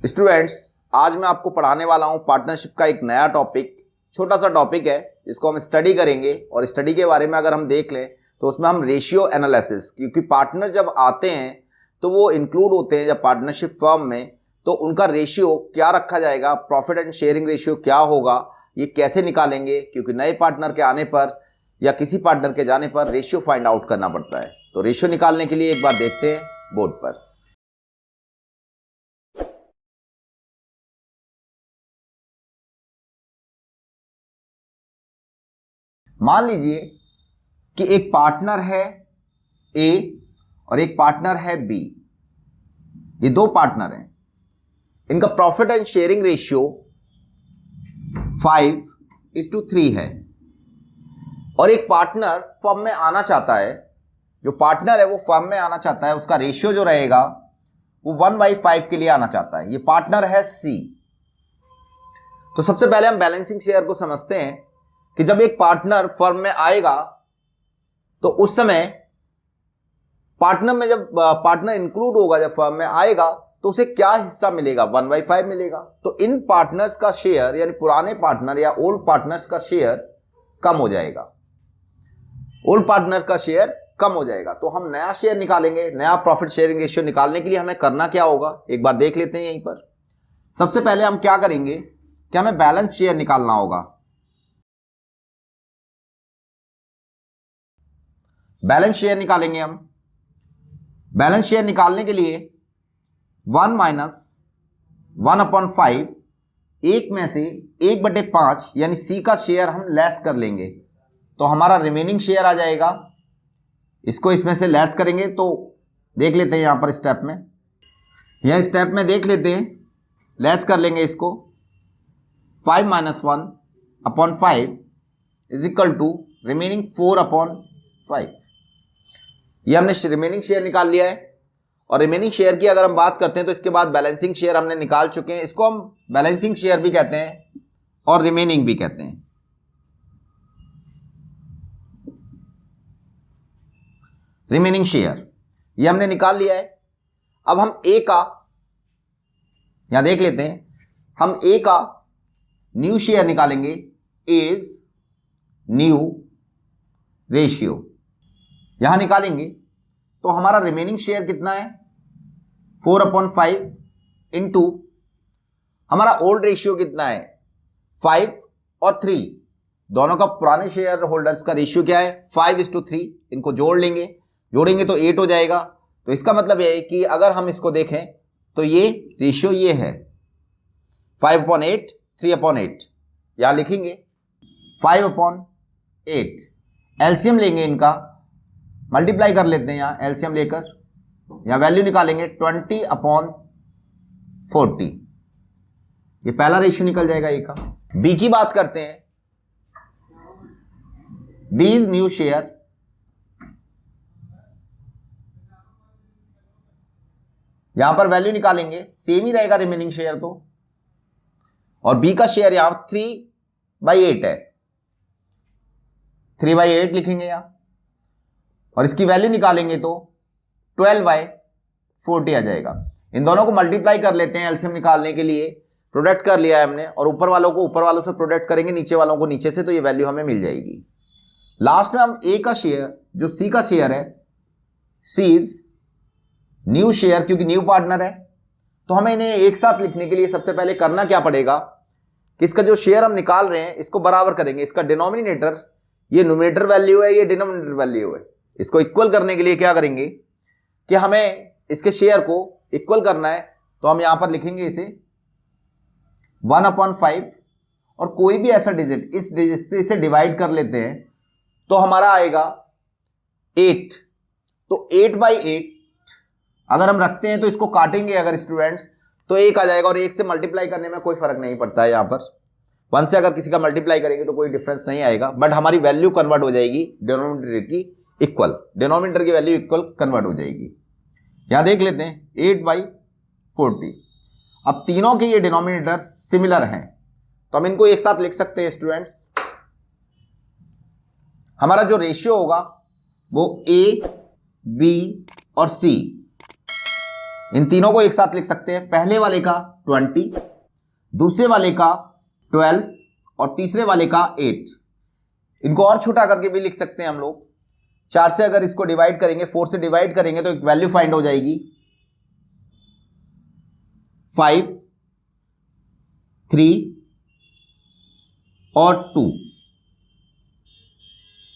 Students, आज मैं आपको पढ़ाने वाला हूं पार्टनरशिप का एक नया टॉपिक। छोटा सा टॉपिक है, इसको हम स्टडी करेंगे और स्टडी के बारे में अगर हम देख लें तो उसमें हम रेशियो एनालिसिस, क्योंकि पार्टनर जब आते हैं तो वो इंक्लूड होते हैं जब पार्टनरशिप फर्म में, तो उनका रेशियो क्या रखा जाएगा, प्रॉफिट एंड शेयरिंग रेशियो क्या होगा, ये कैसे निकालेंगे, क्योंकि नए पार्टनर के आने पर या किसी पार्टनर के जाने पर रेशियो फाइंड आउट करना पड़ता है। तो रेशियो निकालने के लिए एक बार देखते हैं बोर्ड पर। मान लीजिए कि एक पार्टनर है ए और एक पार्टनर है बी। ये दो पार्टनर हैं, इनका प्रॉफिट एंड शेयरिंग रेशियो 5:3 है और एक पार्टनर फर्म में आना चाहता है। जो पार्टनर है वो फर्म में आना चाहता है, उसका रेशियो जो रहेगा वो 1/5 के लिए आना चाहता है। ये पार्टनर है सी। तो सबसे पहले हम बैलेंसिंग शेयर को समझते हैं कि जब एक पार्टनर फर्म में आएगा तो उस समय पार्टनर में जब पार्टनर इंक्लूड होगा, जब फर्म में आएगा तो उसे क्या हिस्सा मिलेगा, 1/5 मिलेगा। तो इन पार्टनर्स का शेयर यानी पुराने पार्टनर या ओल्ड पार्टनर्स का शेयर कम हो जाएगा। ओल्ड पार्टनर का शेयर कम हो जाएगा तो हम नया शेयर निकालेंगे। नया प्रॉफिट शेयरिंग रेशियो निकालने के लिए हमें करना क्या होगा, एक बार देख लेते हैं। यहीं पर सबसे पहले हम क्या करेंगे कि हमें बैलेंस शेयर निकालना होगा। बैलेंस शेयर निकालेंगे हम। बैलेंस शेयर निकालने के लिए 1 - 1/5, एक में से 1/5 यानी सी का शेयर हम लेस कर लेंगे तो हमारा रिमेनिंग शेयर आ जाएगा। इसको इसमें से लेस करेंगे तो देख लेते हैं, यहां पर स्टेप में, यह स्टेप में देख लेते हैं, लेस कर लेंगे इसको। 5 - 1/5 इज इक्वल टू रिमेनिंग 4/5। ये हमने रिमेनिंग शेयर निकाल लिया है। और रिमेनिंग शेयर की अगर हम बात करते हैं तो इसके बाद बैलेंसिंग शेयर हमने निकाल चुके हैं। इसको हम बैलेंसिंग शेयर भी कहते हैं और रिमेनिंग भी कहते हैं। रिमेनिंग शेयर ये हमने निकाल लिया है। अब हम ए का, यहां देख लेते हैं, हम ए का न्यू शेयर निकालेंगे। इज न्यू रेशियो यहां निकालेंगे तो हमारा रिमेनिंग शेयर कितना है, 4/5 इंटू हमारा ओल्ड रेशियो कितना है, 5 और 3। दोनों का पुराने शेयर होल्डर्स का रेशियो क्या है, 5:3। इनको जोड़ लेंगे, जोड़ेंगे तो 8 हो जाएगा। तो इसका मतलब यह है कि अगर हम इसको देखें तो ये रेशियो ये है 5/8, 3/8। यहां लिखेंगे 5/8। एलसीएम लेंगे, इनका मल्टीप्लाई कर लेते हैं। यहां एलसीएम लेकर यहां वैल्यू निकालेंगे 20/40। ये पहला रेशियो निकल जाएगा ए का। बी की बात करते हैं। B is new share. यहां पर वैल्यू निकालेंगे, सेम ही रहेगा रिमेनिंग शेयर तो। और बी का शेयर यहां 3/8 है, 3/8 लिखेंगे यहां। और इसकी वैल्यू निकालेंगे तो 12/40 आ जाएगा। इन दोनों को मल्टीप्लाई कर लेते हैं एलसीएम निकालने के लिए। प्रोडक्ट कर लिया है हमने, और ऊपर वालों को ऊपर वालों से प्रोडक्ट करेंगे, नीचे वालों को नीचे से, तो ये वैल्यू हमें मिल जाएगी। लास्ट में हम ए का शेयर, जो सी का शेयर है, सी इज न्यू शेयर, क्योंकि न्यू पार्टनर है तो हमें इन्हें एक साथ लिखने के लिए सबसे पहले करना क्या पड़ेगा कि इसका जो शेयर हम निकाल रहे हैं इसको बराबर करेंगे। इसका डिनोमिनेटर, ये न्यूमरेटर वैल्यू है, ये डिनोमिनेटर वैल्यू है। इसको इक्वल करने के लिए क्या करेंगे कि हमें इसके शेयर को इक्वल करना है, तो हम यहां पर लिखेंगे इसे 1/5 और कोई भी ऐसा डिजिट, इस डिजिट से इसे डिवाइड कर लेते हैं तो हमारा आएगा 8। तो 8/8 अगर हम रखते हैं तो इसको काटेंगे अगर स्टूडेंट्स तो 1 आ जाएगा, और 1 से मल्टीप्लाई करने में कोई फर्क नहीं पड़ता है। यहां पर 1 से अगर किसी का मल्टीप्लाई करेंगे तो कोई डिफरेंस नहीं आएगा, बट हमारी वैल्यू कन्वर्ट हो जाएगी डिनोमिनेटर की इक्वल, डिनोमिनेटर की वैल्यू इक्वल कन्वर्ट हो जाएगी। यहां देख लेते हैं 8/40। अब तीनों के ये डिनोमिनेटर सिमिलर हैं तो हम इनको एक साथ लिख सकते हैं स्टूडेंट्स। हमारा जो रेशियो होगा वो ए, बी और सी, इन तीनों को एक साथ लिख सकते हैं। पहले वाले का 20, दूसरे वाले का 12 और तीसरे वाले का 8। इनको और छोटा करके भी लिख सकते हैं हम लोग। 4 से अगर इसको डिवाइड करेंगे, 4 से डिवाइड करेंगे तो एक वैल्यू फाइंड हो जाएगी 5, 3 और 2।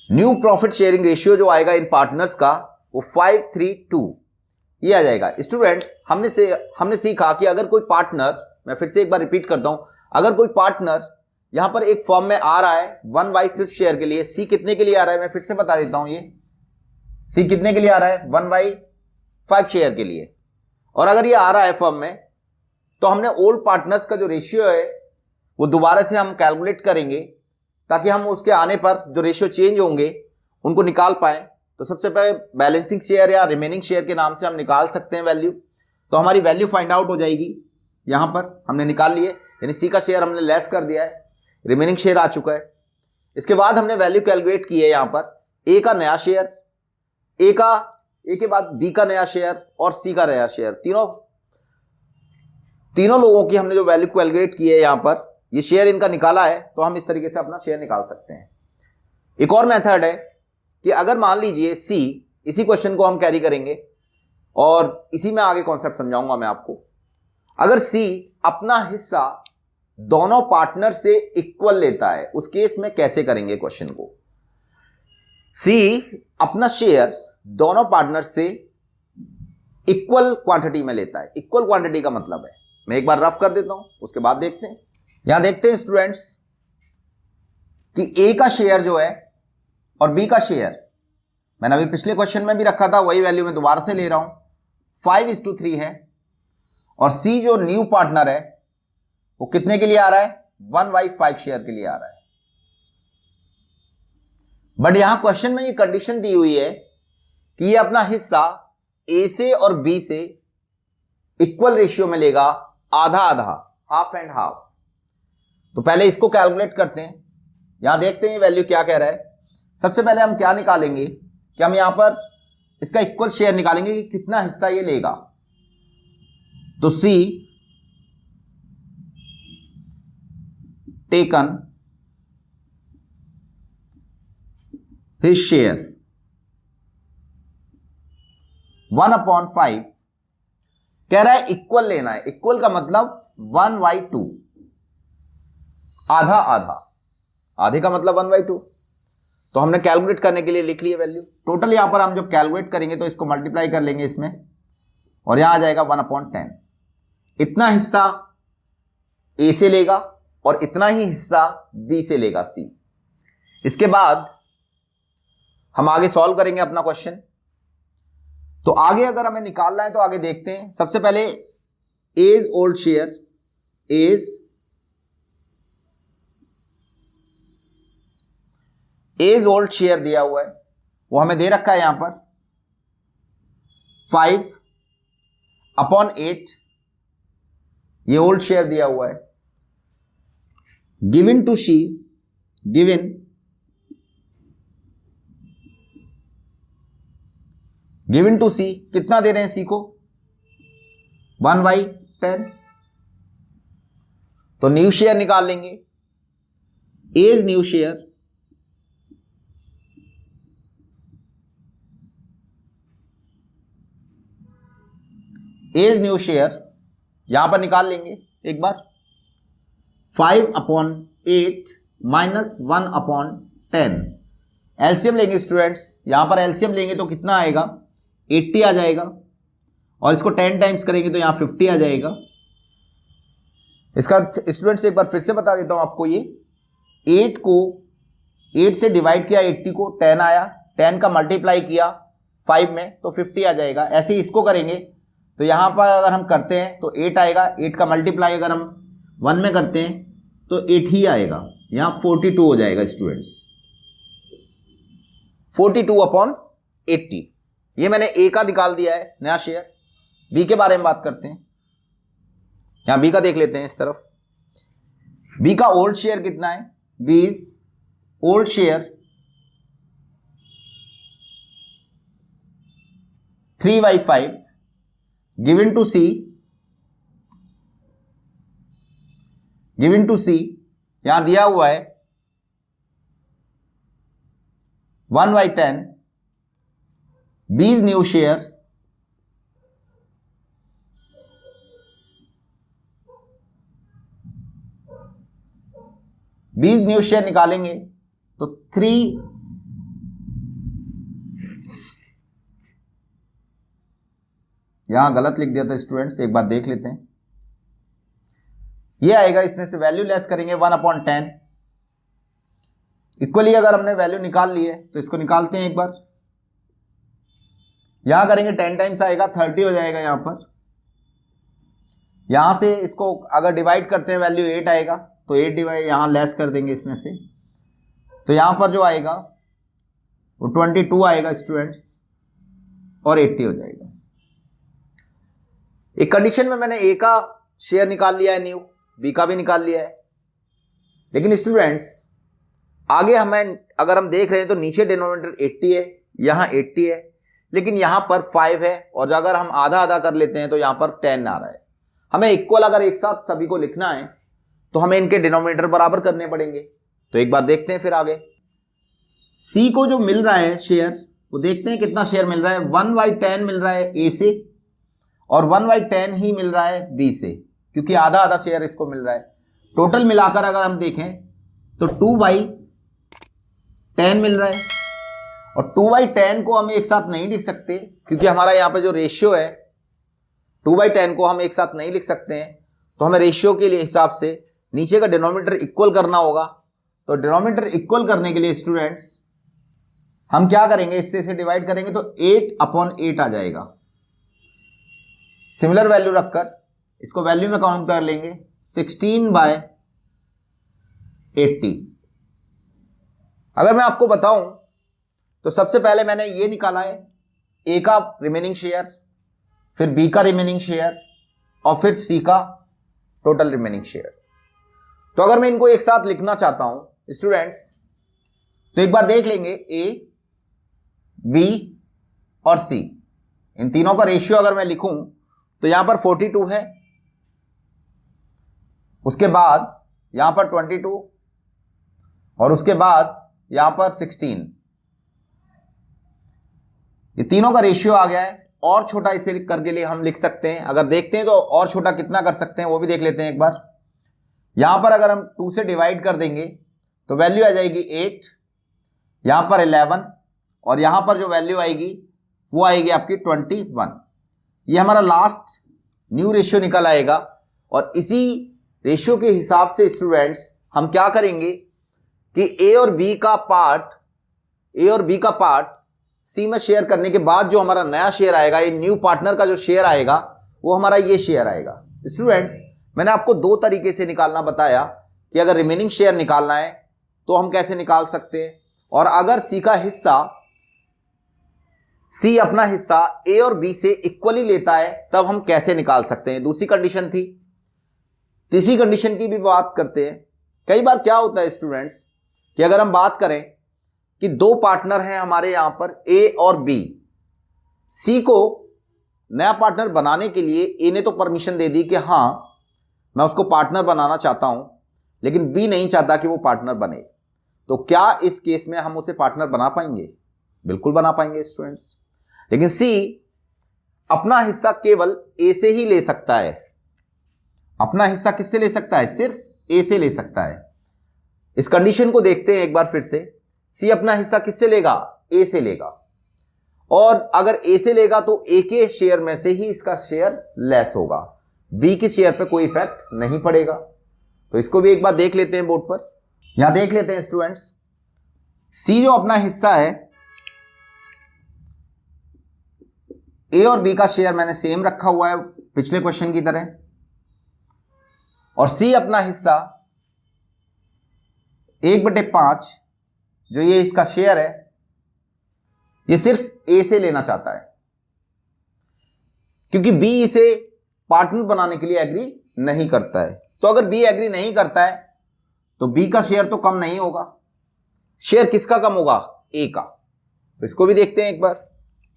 न्यू प्रॉफिट शेयरिंग रेशियो जो आएगा इन पार्टनर्स का वो 5, 3, 2 ये आ जाएगा। स्टूडेंट्स, हमने सीखा कि अगर कोई पार्टनर, मैं फिर से एक बार रिपीट करता हूं, अगर कोई पार्टनर यहां पर एक फर्म में आ रहा है 1/5 शेयर के लिए, सी कितने के लिए आ रहा है मैं फिर से बता देता हूं, ये सी कितने के लिए आ रहा है 1/5 शेयर के लिए। और अगर ये आ रहा है फर्म में तो हमने ओल्ड पार्टनर्स का जो रेशियो है वो दोबारा से हम कैलकुलेट करेंगे ताकि हम उसके आने पर जो रेशियो चेंज होंगे उनको निकाल पाएं। तो सबसे पहले बैलेंसिंग शेयर या रिमेनिंग शेयर के नाम से हम निकाल सकते हैं वैल्यू। तो हमारी वैल्यू फाइंड आउट हो जाएगी, यहां पर हमने निकाल लिए, यानी सी का शेयर हमने लेस कर दिया है, रिमेनिंग शेयर आ चुका है। इसके बाद हमने वैल्यू कैलकुलेट की है यहां पर ए का नया शेयर, ए के बाद बी का नया शेयर और सी का नया शेयर, तीनों लोगों की हमने जो वैल्यू कैलकुलेट की है यहां पर, ये शेयर इनका निकाला है, तो हम इस तरीके से अपना शेयर निकाल सकते हैं। एक और मेथड है कि अगर मान लीजिए सी, इसी क्वेश्चन को हम कैरी करेंगे और इसी में आगे कॉन्सेप्ट समझाऊंगा मैं आपको। अगर सी अपना हिस्सा दोनों पार्टनर से इक्वल लेता है, उस केस में कैसे करेंगे क्वेश्चन को। सी अपना शेयर दोनों पार्टनर से इक्वल क्वांटिटी में लेता है। इक्वल क्वांटिटी का मतलब है, मैं एक बार रफ कर देता हूं, उसके बाद देखते हैं। यहां देखते हैं स्टूडेंट्स कि ए का शेयर जो है और बी का शेयर, मैंने अभी पिछले क्वेश्चन में भी रखा था, वही वैल्यू मैं दोबारा से ले रहा हूं, 5:3 है। और सी जो न्यू पार्टनर है वो कितने के लिए आ रहा है 1/5 शेयर के लिए आ रहा है। बट यहां क्वेश्चन में ये कंडीशन दी हुई है कि ये अपना हिस्सा ए से और बी से इक्वल रेशियो में लेगा, आधा आधा, हाफ एंड हाफ। तो पहले इसको कैलकुलेट करते हैं। यहां देखते हैं वैल्यू क्या कह रहा है। सबसे पहले हम क्या निकालेंगे कि हम यहां पर इसका इक्वल शेयर निकालेंगे कि कितना हिस्सा ये लेगा। तो सी टेकन हिज शेयर 1/5 कह रहा है इक्वल लेना है। इक्वल का मतलब 1/2, आधा आधा, आधे का मतलब 1/2। तो हमने कैलकुलेट करने के लिए लिख लिया वैल्यू। टोटल यहां पर हम जब कैलकुलेट करेंगे तो इसको मल्टीप्लाई कर लेंगे इसमें, और यहां आ जाएगा 1/10। इतना हिस्सा ए से लेगा और इतना ही हिस्सा बी से लेगा सी। इसके बाद हम आगे सॉल्व करेंगे अपना क्वेश्चन। तो आगे अगर हमें निकालना है तो आगे देखते हैं। सबसे पहले as old share, as old share दिया हुआ है, वो हमें दे रखा है यहां पर 5/8, ये ओल्ड शेयर दिया हुआ है। Given to C, given to C कितना दे रहे हैं सी को 1/10। तो न्यू शेयर निकाल लेंगे। As new share, as new share यहां पर निकाल लेंगे एक बार। 5/8 माइनस 1/10, एलसीएम लेंगे स्टूडेंट्स। यहां पर एलसीएम लेंगे तो कितना आएगा 80 आ जाएगा, और इसको 10 टाइम्स करेंगे तो यहां 50 आ जाएगा। इसका स्टूडेंट्स एक बार फिर से बता देता हूं आपको, ये 8 से डिवाइड किया 80 को, 10 आया, 10 का मल्टीप्लाई किया 5 में तो 50 आ जाएगा। ऐसे ही इसको करेंगे तो यहां पर अगर हम करते हैं तो 8 आएगा, 8 का मल्टीप्लाई अगर हम 1 में करते हैं तो 8 ही आएगा, यहां 42 हो जाएगा स्टूडेंट्स, 42/80। ये मैंने ए का निकाल दिया है नया शेयर। बी के बारे में बात करते हैं। यहां बी का देख लेते हैं इस तरफ। बी का ओल्ड शेयर कितना है, बीज ओल्ड शेयर 3/5, गिवन टू सी यहां दिया हुआ है 1/10 B's न्यू शेयर निकालेंगे तो 3 यहां गलत लिख दिया था स्टूडेंट्स, एक बार देख लेते हैं। ये आएगा, इसमें से वैल्यू लेस करेंगे 1/10। इक्वली अगर हमने वैल्यू निकाल ली है तो इसको निकालते हैं एक बार। यहां करेंगे 10 टाइम्स आएगा 30 हो जाएगा यहां पर। यहां से इसको अगर डिवाइड करते हैं वैल्यू 8 आएगा तो 8 डिवाइड यहां लेस कर देंगे इसमें से, तो यहां पर जो आएगा वो 22 आएगा स्टूडेंट्स और 80 हो जाएगा। एक कंडीशन में मैंने ए का शेयर निकाल लिया है न्यू, बी का भी निकाल लिया है, लेकिन स्टूडेंट्स आगे हमें अगर हम देख रहे हैं तो नीचे डिनोमिनेटर 80 है, यहां 80 है, लेकिन यहां पर 5 है, और अगर हम आधा आधा कर लेते हैं तो यहां पर 10 आ रहा है। हमें इक्वल अगर एक साथ सभी को लिखना है तो हमें इनके डिनोमिनेटर बराबर करने पड़ेंगे। तो एक बार देखते हैं फिर आगे। सी को जो मिल रहा है शेयर वो देखते हैं कितना शेयर मिल रहा है। 1/10 मिल रहा है ए से और 1/10 ही मिल रहा है बी से, क्योंकि आधा आधा शेयर इसको मिल रहा है। टोटल मिलाकर अगर हम देखें तो 2/10 मिल रहा है, और 2/10 को हम एक साथ नहीं लिख सकते क्योंकि हमारा यहां पे जो रेशियो है 2/10 को हम एक साथ नहीं लिख सकते हैं, तो हमें रेशियो के लिए हिसाब से नीचे का डिनोमिनेटर इक्वल करना होगा। तो डिनोमिनेटर इक्वल करने के लिए स्टूडेंट्स हम क्या करेंगे, इससे इसे डिवाइड करेंगे तो 8/8 आ जाएगा। सिमिलर वैल्यू रखकर इसको वैल्यू में काउंट कर लेंगे 16/80। अगर मैं आपको बताऊं तो सबसे पहले मैंने ये निकाला है ए का रिमेनिंग शेयर, फिर बी का रिमेनिंग शेयर और फिर सी का टोटल रिमेनिंग शेयर। तो अगर मैं इनको एक साथ लिखना चाहता हूं स्टूडेंट्स तो एक बार देख लेंगे ए, बी और सी, इन तीनों का रेशियो अगर मैं लिखूं तो यहां पर 42 है, उसके बाद यहां पर 22 और उसके बाद यहां पर 16। ये तीनों का रेशियो आ गया है। और छोटा इसे करके लिए हम लिख सकते हैं, अगर देखते हैं तो और छोटा कितना कर सकते हैं वो भी देख लेते हैं एक बार। यहां पर अगर हम 2 से डिवाइड कर देंगे तो वैल्यू आ जाएगी 8, यहां पर 11 और यहां पर जो वैल्यू आएगी वो आएगी आपकी 21। ये हमारा लास्ट न्यू रेशियो निकल आएगा। और इसी रेशियो के हिसाब से स्टूडेंट्स हम क्या करेंगे कि ए और बी का पार्ट सी में शेयर करने के बाद जो हमारा नया शेयर आएगा, ये न्यू पार्टनर का जो शेयर आएगा वो हमारा ये शेयर आएगा। स्टूडेंट्स मैंने आपको 2 तरीके से निकालना बताया कि अगर रिमेनिंग शेयर निकालना है तो हम कैसे निकाल सकते हैं, और अगर सी अपना हिस्सा ए और बी से इक्वली लेता है तब हम कैसे निकाल सकते हैं। दूसरी कंडीशन थी। तीसरी कंडीशन की भी बात करते हैं। कई बार क्या होता है स्टूडेंट्स कि अगर हम बात करें कि 2 पार्टनर हैं हमारे यहां पर ए और बी, सी को नया पार्टनर बनाने के लिए ए ने तो परमिशन दे दी कि हां मैं उसको पार्टनर बनाना चाहता हूं, लेकिन बी नहीं चाहता कि वो पार्टनर बने। तो क्या इस केस में हम उसे पार्टनर बना पाएंगे? बिल्कुल बना पाएंगे स्टूडेंट्स। लेकिन सी अपना हिस्सा केवल ए से ही ले सकता है। अपना हिस्सा किससे ले सकता है? सिर्फ ए से ले सकता है। इस कंडीशन को देखते हैं एक बार फिर से। सी अपना हिस्सा किससे लेगा? ए से लेगा, और अगर ए से लेगा तो ए के शेयर में से ही इसका शेयर लेस होगा, बी के शेयर पे कोई इफेक्ट नहीं पड़ेगा। तो इसको भी एक बार देख लेते हैं बोर्ड पर। यहां देख लेते हैं स्टूडेंट्स, सी जो अपना हिस्सा है ए और बी का शेयर मैंने सेम रखा हुआ है पिछले क्वेश्चन की तरह, और सी अपना हिस्सा 1/5 जो ये इसका शेयर है ये सिर्फ ए से लेना चाहता है, क्योंकि बी इसे पार्टनर बनाने के लिए एग्री नहीं करता है। तो अगर बी एग्री नहीं करता है तो बी का शेयर तो कम नहीं होगा। शेयर किसका कम होगा? ए का। तो इसको भी देखते हैं एक बार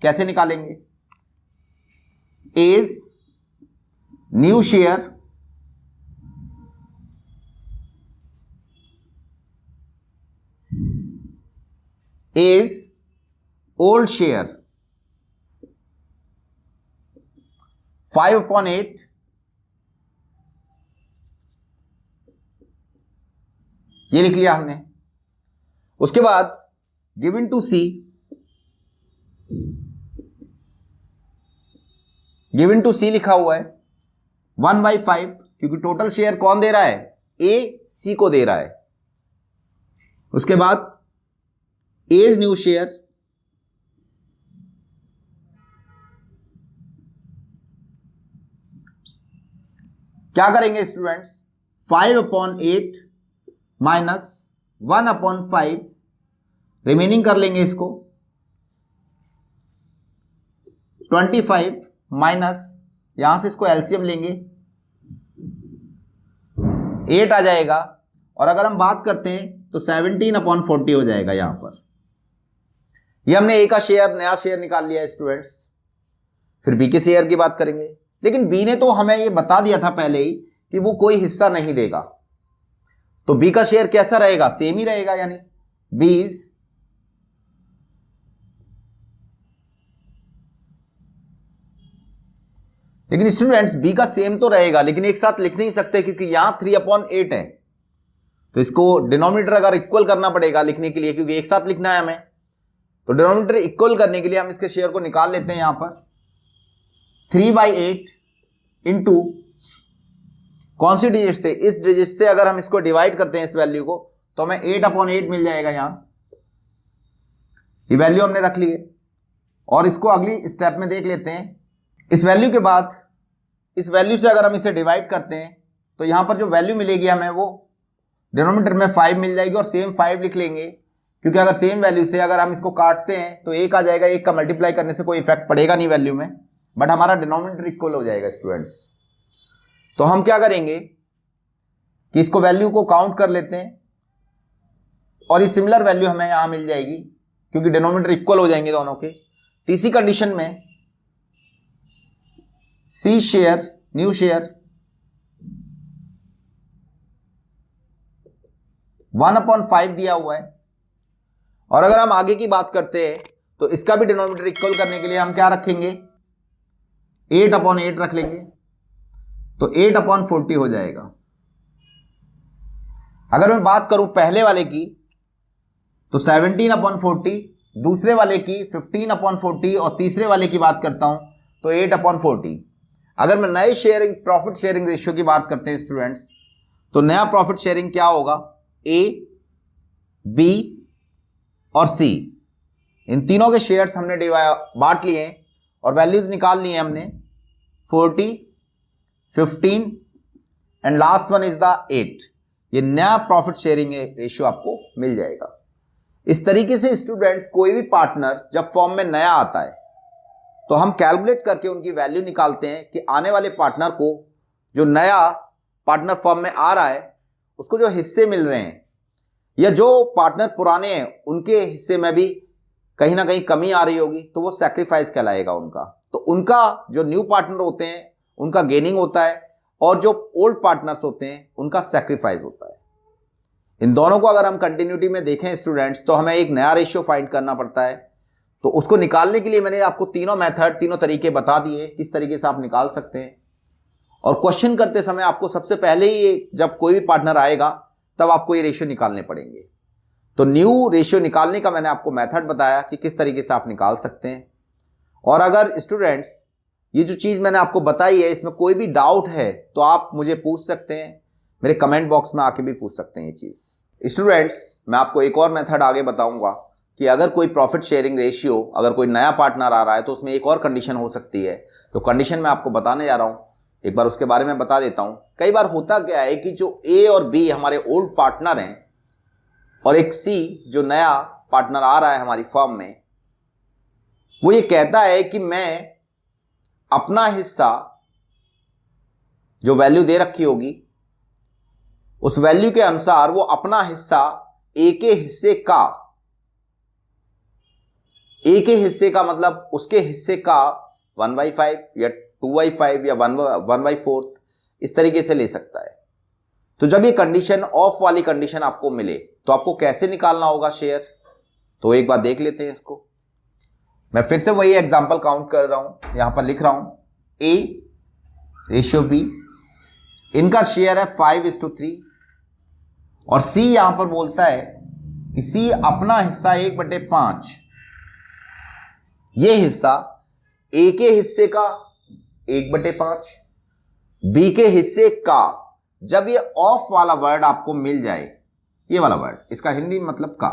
कैसे निकालेंगे। As new share is old share 5/8 ये लिख लिया हमने। उसके बाद given to C, given to C लिखा हुआ है 1/5, क्योंकि टोटल शेयर कौन दे रहा है, ए सी को दे रहा है। उसके बाद एज न्यू शेयर क्या करेंगे स्टूडेंट्स, 5/8 माइनस 1/5, रिमेनिंग कर लेंगे इसको 25 माइनस, यहां से इसको एलसीएम लेंगे 8 आ जाएगा, और अगर हम बात करते हैं तो 17/40 हो जाएगा यहां पर। ये हमने ए का शेयर, नया शेयर निकाल लिया है स्टूडेंट्स। फिर बी के शेयर की बात करेंगे, लेकिन बी ने तो हमें ये बता दिया था पहले ही कि वो कोई हिस्सा नहीं देगा, तो बी का शेयर कैसा रहेगा, सेम ही रहेगा, यानी बी इज लेकिन स्टूडेंट्स बी का सेम तो रहेगा, लेकिन एक साथ लिख नहीं सकते क्योंकि यहां 3/8 है, तो इसको डिनोमिनेटर अगर इक्वल करना पड़ेगा लिखने के लिए, क्योंकि एक साथ लिखना है हमें, तो डिनोमिनेटर इक्वल करने के लिए हम इसके शेयर को निकाल लेते हैं। यहां पर 3/8 इंटू कौन सी डिजिट से, इस डिजिट से अगर हम इसको डिवाइड करते हैं इस वैल्यू को, तो हमें 8/8 मिल जाएगा। यहां ये वैल्यू हमने रख ली है, और इसको अगली स्टेप में देख लेते हैं। इस वैल्यू के बाद इस वैल्यू से अगर हम इसे डिवाइड करते हैं तो यहां पर जो वैल्यू मिलेगी हमें वो डिनोमिनेटर में 5 मिल जाएगी, और सेम 5 लिख लेंगे, क्योंकि अगर सेम वैल्यू से अगर हम इसको काटते हैं तो 1 आ जाएगा, 1 का मल्टीप्लाई करने से कोई इफेक्ट पड़ेगा नहीं वैल्यू में, बट हमारा डिनोमिनेटर इक्वल हो जाएगा स्टूडेंट्स। तो हम क्या करेंगे कि इसको वैल्यू को काउंट कर लेते हैं, और ये सिमिलर वैल्यू हमें यहां मिल जाएगी क्योंकि डिनोमिनेटर इक्वल हो जाएंगे दोनों के। तीसरी कंडीशन में सी शेयर न्यू शेयर 1/5 दिया हुआ है, और अगर हम आगे की बात करते हैं तो इसका भी डिनोमिनेटर इक्वल करने के लिए हम क्या रखेंगे, 8/8 रख लेंगे, तो 8/40 हो जाएगा। अगर मैं बात करूं पहले वाले की तो 17/40, दूसरे वाले की 15/40, और तीसरे वाले की बात करता हूं तो 8/40। अगर मैं नए शेयरिंग प्रॉफिट शेयरिंग रेशियो की बात करते हैं स्टूडेंट्स, तो नया प्रॉफिट शेयरिंग क्या होगा, ए, बी और सी, इन तीनों के शेयर्स हमने बांट लिए हैं और वैल्यूज निकाल ली हैं हमने 40, 15 and last one is the 8। ये नया प्रॉफिट शेयरिंग रेशियो आपको मिल जाएगा। इस तरीके से स्टूडेंट्स कोई भी पार्टनर जब फॉर्म में नया आता है तो हम कैलकुलेट करके उनकी वैल्यू निकालते हैं कि आने वाले पार्टनर को, जो नया पार्टनर फॉर्म में आ रहा है, उसको जो हिस्से मिल रहे हैं, या जो पार्टनर पुराने हैं उनके हिस्से में भी कहीं ना कहीं कमी आ रही होगी, तो वो सैक्रिफाइस कहलाएगा उनका। तो उनका जो न्यू पार्टनर होते हैं उनका गेनिंग होता है, और जो ओल्ड पार्टनर्स होते हैं उनका सैक्रिफाइस होता है। इन दोनों को अगर हम कंटिन्यूटी में देखें स्टूडेंट्स, तो हमें एक नया रेशियो फाइंड करना पड़ता है। तो उसको निकालने के लिए मैंने आपको तीनों मेथड, तीनों तरीके बता दिए किस तरीके से आप निकाल सकते हैं। और क्वेश्चन करते समय आपको सबसे पहले ही, जब कोई भी पार्टनर आएगा तब आपको ये रेशियो निकालने पड़ेंगे। तो न्यू रेशियो निकालने का मैंने आपको मेथड बताया कि किस तरीके से आप निकाल सकते हैं। और अगर स्टूडेंट्स ये जो चीज़ मैंने आपको बताई है इसमें कोई भी डाउट है तो आप मुझे पूछ सकते हैं, मेरे कमेंट बॉक्स में आके भी पूछ सकते हैं ये चीज़। स्टूडेंट्स मैं आपको एक और मेथड आगे बताऊंगा कि अगर कोई प्रॉफिट शेयरिंग रेशियो, अगर कोई नया पार्टनर आ रहा है तो उसमें एक और कंडीशन हो सकती है। तो कंडीशन मैं आपको बताने जा रहा हूं, एक बार उसके बारे में बता देता हूं। कई बार होता क्या है कि जो ए और बी हमारे ओल्ड पार्टनर हैं, और एक सी जो नया पार्टनर आ रहा है हमारी फर्म में, वो ये कहता है कि मैं अपना हिस्सा, जो वैल्यू दे रखी होगी उस वैल्यू के अनुसार वो अपना हिस्सा ए के हिस्से का, ए के हिस्से का मतलब उसके हिस्से का 1/5 या 2/5 या 1/4 इस तरीके से ले सकता है। तो जब ये कंडीशन ऑफ वाली कंडीशन आपको मिले तो आपको कैसे निकालना होगा शेयर, तो एक बार देख लेते हैं इसको। मैं फिर से वही एग्जांपल काउंट कर रहा हूं, यहां पर लिख रहा हूं A रेशियो B, इनका शेयर है 5:3 और C यहां पर बोलता है कि C अपना हिस्सा 1/5, ये हिस्सा A के हिस्से का 1/5, B के हिस्से का, जब ये ऑफ वाला वर्ड आपको मिल जाए, ये वाला वर्ड, इसका हिंदी मतलब का,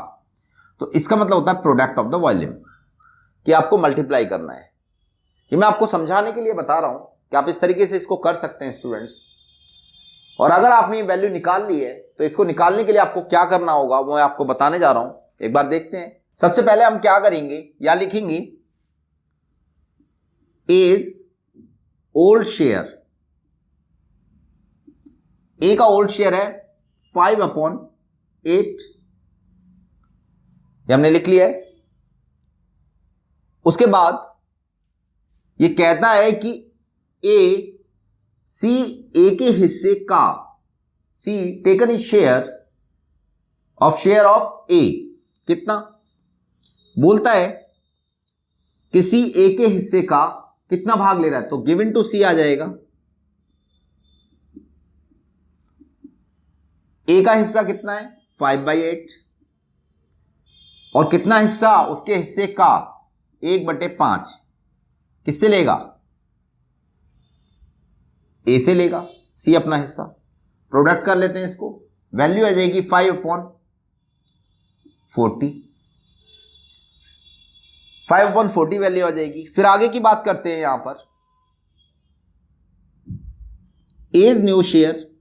तो इसका मतलब होता है प्रोडक्ट ऑफ द वॉल्यूम, कि आपको मल्टीप्लाई करना है। ये मैं आपको समझाने के लिए बता रहा हूं कि आप इस तरीके से इसको कर सकते हैं स्टूडेंट्स। और अगर आपने ये वैल्यू निकाल ली है तो इसको निकालने के लिए आपको क्या करना होगा वो मैं आपको बताने जा रहा हूं, एक बार देखते हैं। सबसे पहले हम क्या करेंगे, या लिखेंगे इज ओल्ड शेयर, ए का ओल्ड शेयर है 5/8, ये हमने लिख लिया है। उसके बाद ये कहता है कि ए के हिस्से का, सी टेकन इज शेयर ऑफ ए, कितना बोलता है कि सी ए के हिस्से का कितना भाग ले रहा है, तो गिवन टू सी आ जाएगा। ए का हिस्सा कितना है 5/8 और कितना हिस्सा उसके हिस्से का 1/5, किससे लेगा, ए से लेगा, सी अपना हिस्सा। प्रोडक्ट कर लेते हैं इसको, वैल्यू आ जाएगी 5/40, 5/40 वैल्यू आ जाएगी। फिर आगे की बात करते हैं, यहां पर as new share,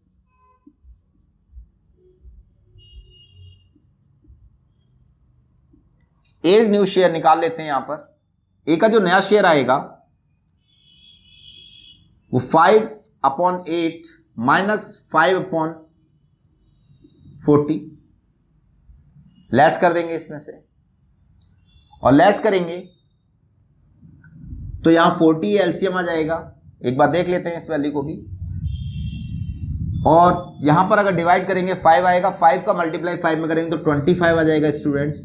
as new share निकाल लेते हैं। यहां पर ए का जो नया शेयर आएगा वो 5/8 माइनस 5/40 लेस कर देंगे इसमें से, और लेस करेंगे तो यहां 40 एलसीएम आ जाएगा। एक बार देख लेते हैं इस वैल्यू को भी, और यहां पर अगर डिवाइड करेंगे 5 आएगा, 5 का मल्टीप्लाई 5 में करेंगे तो 25 आ जाएगा स्टूडेंट्स,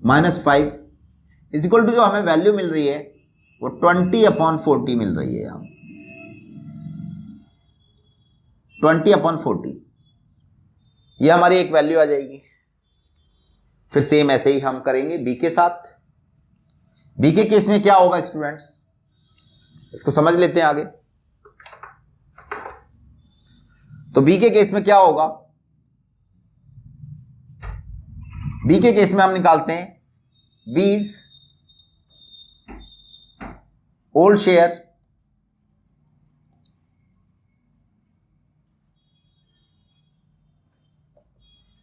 -5 इज इक्वल टू जो हमें वैल्यू मिल रही है वो 20/40 मिल रही है। यहां 20/40 ये हमारी एक वैल्यू आ जाएगी। फिर सेम ऐसे ही हम करेंगे बी के साथ। बी के केस में क्या होगा स्टूडेंट्स, इसको समझ लेते हैं आगे। तो बी के केस में क्या होगा, बी के केस में हम निकालते हैं बीज ओल्ड शेयर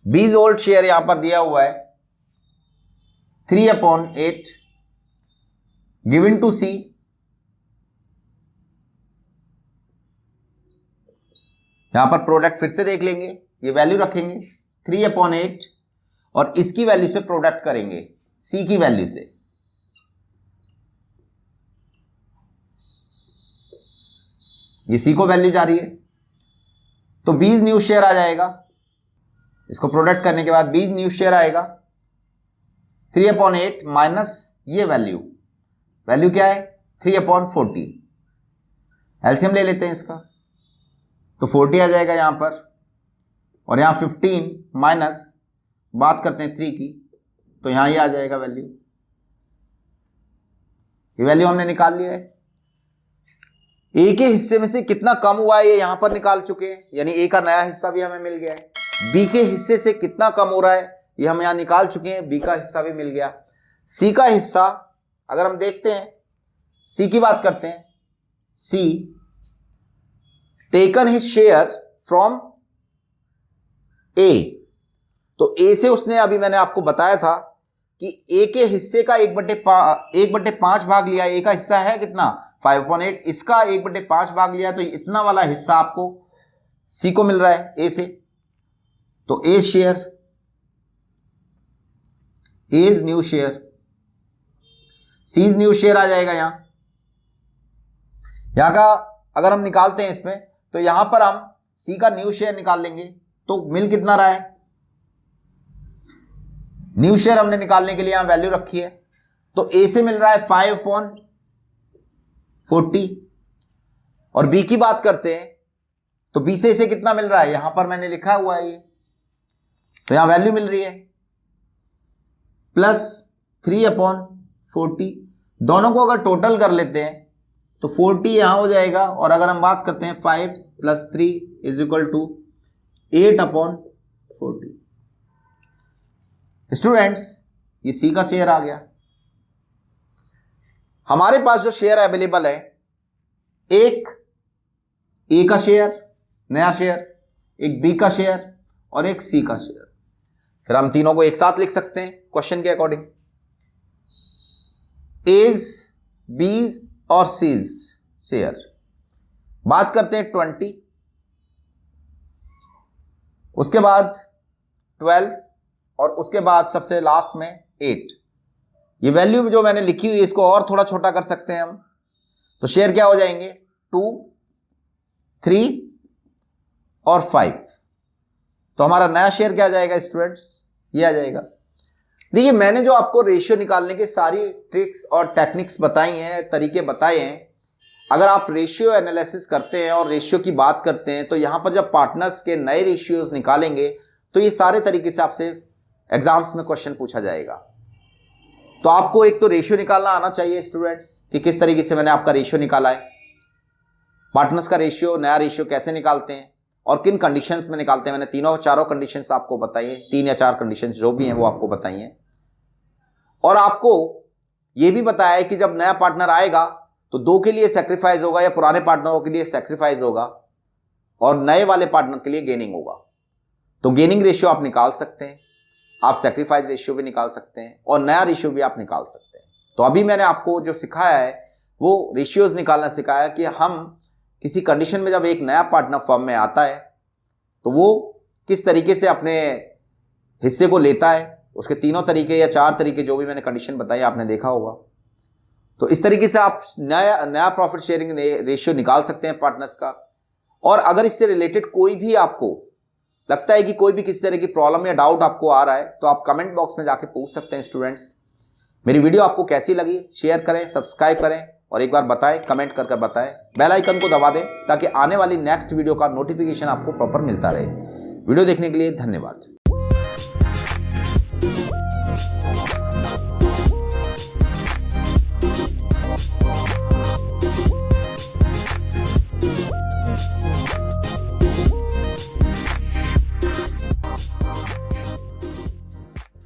बीज ओल्ड शेयर यहां पर दिया हुआ है 3/8 गिवन टू सी, यहां पर प्रोडक्ट फिर से देख लेंगे, ये वैल्यू रखेंगे 3/8 और इसकी वैल्यू से प्रोडक्ट करेंगे सी की वैल्यू से। ये सी को वैल्यू जा रही है तो बीज न्यू शेयर आ जाएगा। इसको प्रोडक्ट करने के बाद बीज न्यू शेयर आएगा 3/8 माइनस ये वैल्यू, वैल्यू क्या है 3/40, एलसीएम ले लेते हैं इसका, तो 40 आ जाएगा यहां पर, और यहां 15 माइनस बात करते हैं 3 की, तो यहां ये आ जाएगा वैल्यू। ये वैल्यू हमने निकाल लिया है। ए के हिस्से में से कितना कम हुआ है ये यहां पर निकाल चुके हैं, यानी ए का नया हिस्सा भी हमें मिल गया है। बी के हिस्से से कितना कम हो रहा है ये हम यहां निकाल चुके हैं, बी का हिस्सा भी मिल गया। सी का हिस्सा अगर हम देखते हैं, सी की बात करते हैं, सी टेकन हिज शेयर फ्रॉम ए, तो ए से उसने, अभी मैंने आपको बताया था कि ए के हिस्से का 1/5 भाग लिया। ए का हिस्सा है कितना 5/8, इसका 1/5 भाग लिया, तो इतना वाला हिस्सा आपको सी को मिल रहा है ए से। तो A share, as new share, C's new share आ जाएगा। यहां का अगर हम निकालते हैं इसमें, तो यहां पर हम सी का न्यू शेयर निकाल लेंगे, तो मिल कितना रहा है, न्यू शेयर हमने निकालने के लिए यहां वैल्यू रखी है, तो ए से मिल रहा है 5/40 और बी की बात करते हैं तो बी से इसे कितना मिल रहा है, यहां पर मैंने लिखा हुआ है ये, तो यहां वैल्यू मिल रही है +3/40। दोनों को अगर टोटल कर लेते हैं तो 40 यहां हो जाएगा, और अगर हम बात करते हैं 5 + 3 = 8/40। स्टूडेंट्स ये सी का शेयर आ गया। हमारे पास जो शेयर अवेलेबल है, एक ए का शेयर नया शेयर, एक बी का शेयर और एक सी का शेयर। फिर हम तीनों को एक साथ लिख सकते हैं क्वेश्चन के अकॉर्डिंग, एज बीज और सीज शेयर। बात करते हैं 20, उसके बाद 12 और उसके बाद सबसे लास्ट में 8। ये वैल्यू जो मैंने लिखी हुई है इसको और थोड़ा छोटा कर सकते हैं हम, तो शेयर क्या हो जाएंगे 2, 3 और 5। तो हमारा नया शेयर क्या आ जाएगा स्टूडेंट्स, ये आ जाएगा। देखिए मैंने जो आपको रेशियो निकालने की सारी ट्रिक्स और टेक्निक्स बताई हैं, तरीके बताए हैं, अगर आप रेशियो एनालिसिस करते हैं और रेशियो की बात करते हैं, तो यहां पर जब पार्टनर्स के नए रेशियोज निकालेंगे तो ये सारे तरीके से आपसे एग्जाम्स में क्वेश्चन पूछा जाएगा। तो आपको एक तो रेशियो निकालना आना चाहिए स्टूडेंट्स कि किस तरीके से मैंने आपका रेशियो निकाला है, पार्टनर्स का रेशियो, नया रेशियो कैसे निकालते हैं और किन कंडीशंस में निकालते हैं। मैंने तीनों चारों कंडीशंस आपको बताई हैं, 3 या 4 कंडीशंस जो भी हैं वो आपको बताई हैं, और आपको ये भी बताया है कि जब नया पार्टनर आएगा तो 2 के लिए सेक्रीफाइस होगा या पुराने पार्टनरों के लिए सेक्रीफाइस होगा और नए वाले पार्टनर के लिए गेनिंग होगा। तो गेनिंग रेशियो आप निकाल सकते हैं, आप सेक्रीफाइस रेशियो भी निकाल सकते हैं और नया रेशियो भी आप निकाल सकते हैं। तो अभी मैंने आपको जो सिखाया है वो रेशियोज निकालना सिखाया कि हम किसी कंडीशन में जब एक नया पार्टनर फर्म में आता है तो वो किस तरीके से अपने हिस्से को लेता है, उसके तीनों तरीके या 4 तरीके जो भी मैंने कंडीशन बताई आपने देखा होगा। तो इस तरीके से आप नया प्रॉफिट शेयरिंग रेशियो निकाल सकते हैं पार्टनर्स का। और अगर इससे रिलेटेड कोई भी आपको लगता है कि कोई भी किसी तरह की प्रॉब्लम या डाउट आपको आ रहा है तो आप कमेंट बॉक्स में जाके पूछ सकते हैं स्टूडेंट्स। मेरी वीडियो आपको कैसी लगी शेयर करें, सब्सक्राइब करें और एक बार बताएं, कमेंट कर बताएं, बेल आइकन को दबा दें ताकि आने वाली नेक्स्ट वीडियो का नोटिफिकेशन आपको प्रॉपर मिलता रहे। वीडियो देखने के लिए धन्यवाद।